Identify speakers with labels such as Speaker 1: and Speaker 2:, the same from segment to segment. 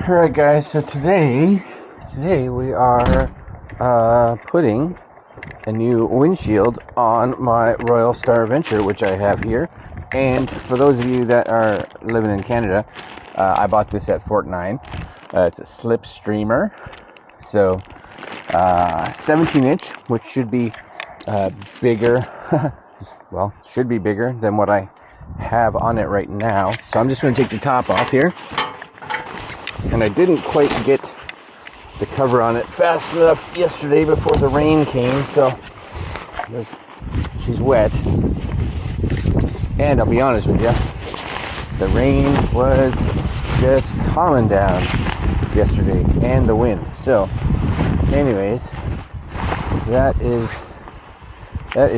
Speaker 1: Alright guys, so today we are putting a new windshield on my Royal Star Venture, which I have here. And for those of you that are living in Canada, I bought this at Fort 9. It's a SlipStreamer, so 17-inch, which should be bigger, well, should be bigger than what I have on it right now. So I'm just going to take the top off here. And I didn't quite get the cover on it fast enough yesterday before the rain came, so she's wet. And I'll be honest with you, the rain was just calming down yesterday, and the wind. So anyways, that is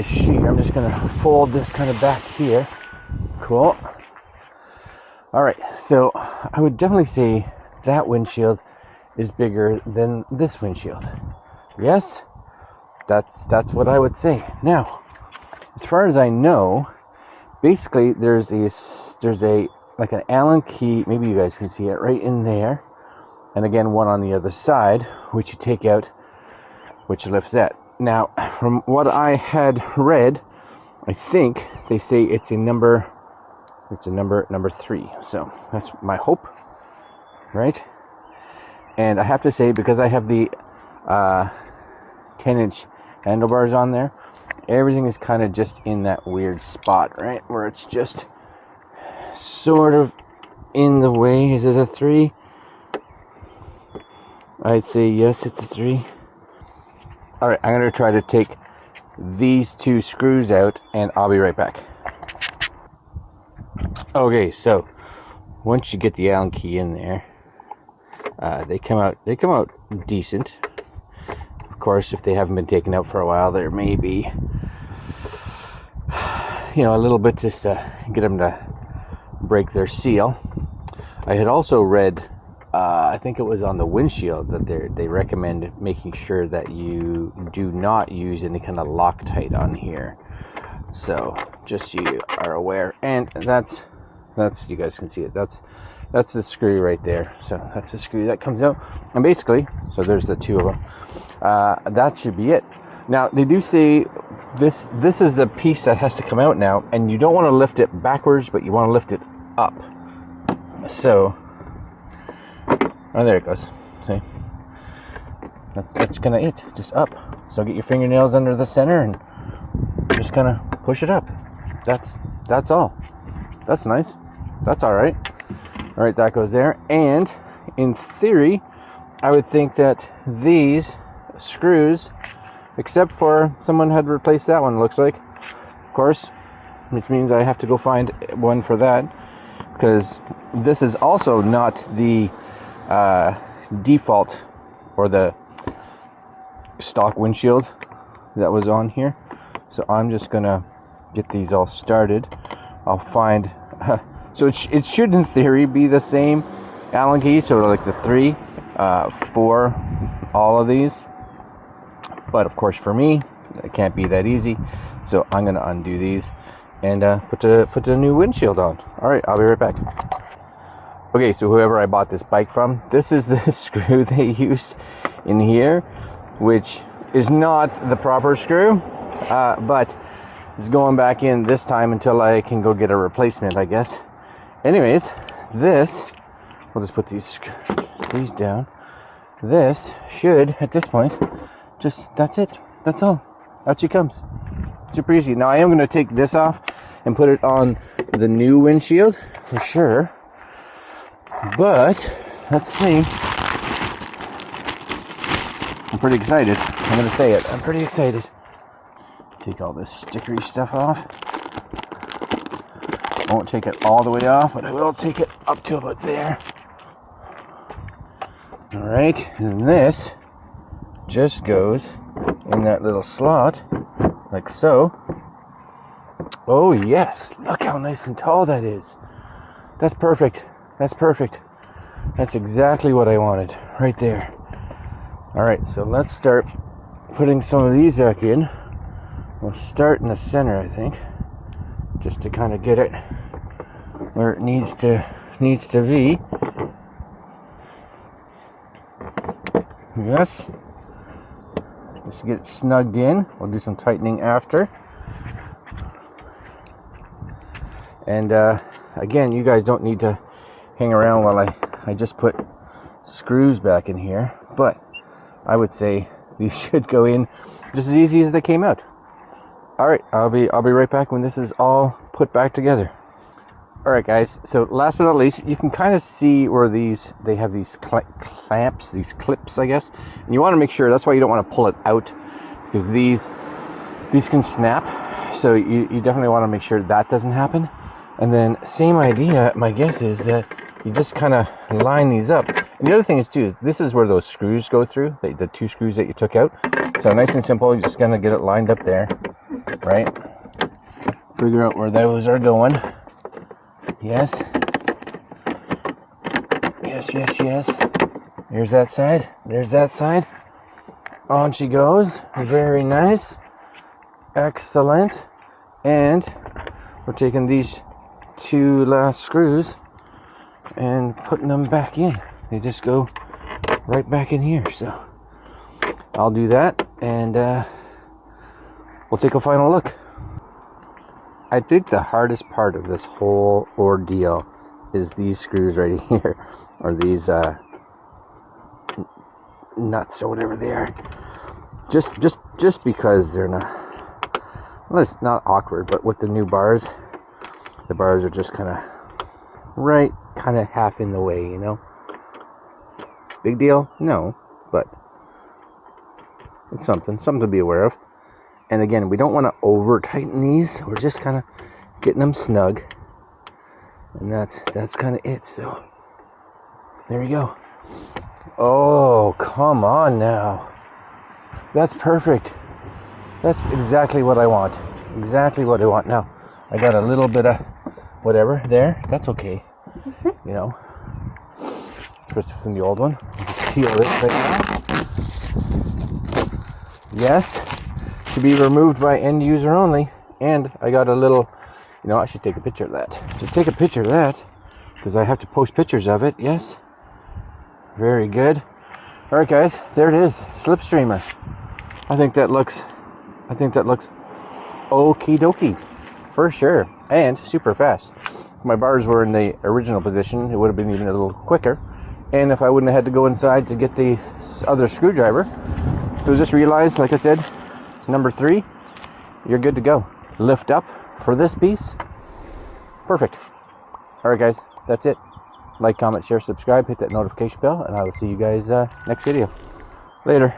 Speaker 1: sheet. I'm just gonna fold this kind of back here. Cool. All right, so I would definitely say that windshield is bigger than this windshield. Yes, that's what I would say. Now, as far as I know, basically there's a like an Allen key. Maybe you guys can see it right in there, and again one on the other side, which you take out, which lifts that. Now, from what I had read, I think they say it's a number 3. So that's my hope. Right? And I have to say, because I have the 10-inch handlebars on there, everything is kind of just in that weird spot, right? Where it's just sort of in the way. Is it a 3? I'd say yes, it's a 3. Alright, I'm going to try to take these 2 screws out, and I'll be right back. Okay, so once you get the Allen key in there, they come out decent. Of course, if they haven't been taken out for a while, there may be, a little bit just to get them to break their seal. I had also read, I think it was on the windshield, that they recommend making sure that you do not use any kind of Loctite on here. So just so you are aware, and that's you guys can see it. That's the screw right there. So that's the screw that comes out. And basically, so there's the 2 of them. That should be it. Now, they do say this is the piece that has to come out now, and you don't want to lift it backwards, but you want to lift it up. So, oh, there it goes. See? That's kind of it. Just up. So get your fingernails under the center and just kind of push it up. That's all. That's nice. That's all right. All right, that goes there. And in theory, I would think that these screws, except for someone had replaced that one, looks like, of course, which means I have to go find one for that, because this is also not the default or the stock windshield that was on here. So I'm just gonna get these all started. I'll find so it should in theory be the same Allen key, so like the 3 for all of these, but of course for me it can't be that easy, so I'm gonna undo these and put the new windshield on. All right, I'll be right back. Okay, so whoever I bought this bike from, this is the screw they used in here, which is not the proper screw, but it's going back in this time until I can go get a replacement, I guess. Anyways, this, we'll just put these down. This should, at this point, that's it. That's all. Out she comes. Super easy. Now I am going to take this off and put it on the new windshield for sure. But let's see. I'm pretty excited. I'm going to say it. I'm pretty excited. Take all this stickery stuff off. I won't take it all the way off, but I will take it up to about there. All right, and this just goes in that little slot, like so. Oh yes, look how nice and tall that is. That's perfect. That's perfect. That's exactly what I wanted, right there. All right, so let's start putting some of these back in. We'll start in the center, I think, just to kind of get it where it needs to be. Yes. Just get it snugged in. We'll do some tightening after. And again, you guys don't need to hang around while I just put screws back in here, but I would say these should go in just as easy as they came out. All right, I'll be right back when this is all put back together. All right, guys. So last but not least, you can kind of see where they have these clamps, these clips, I guess. And you want to make sure, that's why you don't want to pull it out, because these can snap. So you definitely want to make sure that doesn't happen. And then same idea, my guess is that you just kind of line these up. And the other thing is too, is this is where those screws go through, the 2 screws that you took out. So nice and simple, you're just gonna get it lined up there, right? Figure out where those are going. Yes. Yes. There's that side. There's that side. On she goes. Very nice. Excellent. And we're taking these 2 last screws and putting them back in. They just go right back in here. So I'll do that, and we'll take a final look. I think the hardest part of this whole ordeal is these screws right here, or these nuts or whatever they are. Just because they're not, well, it's not awkward, but with the new bars, the bars are just kind of half in the way, you know. Big deal? No, but it's something to be aware of. And again, we don't want to over tighten these. We're just kind of getting them snug. And that's kind of it. So there we go. Oh, come on now. That's perfect. That's exactly what I want. Exactly what I want. Now, I got a little bit of whatever there. That's okay. You know. Especially from the old one. I'll just peel this right now. Yes. To be removed by end user only. And I got a little, I should take a picture of that. To take a picture of that, because I have to post pictures of it. Yes. Very good. All right, guys, there it is. SlipStreamer. I think that looks okie dokie for sure, and super fast. If my bars were in the original position, it would have been even a little quicker. And if I wouldn't have had to go inside to get the other screwdriver. So just realize, like I said, number 3, you're good to go. Lift up for this piece. Perfect. All right, guys, that's it. Like, comment, share, subscribe, hit that notification bell, and I will see you guys next video. Later.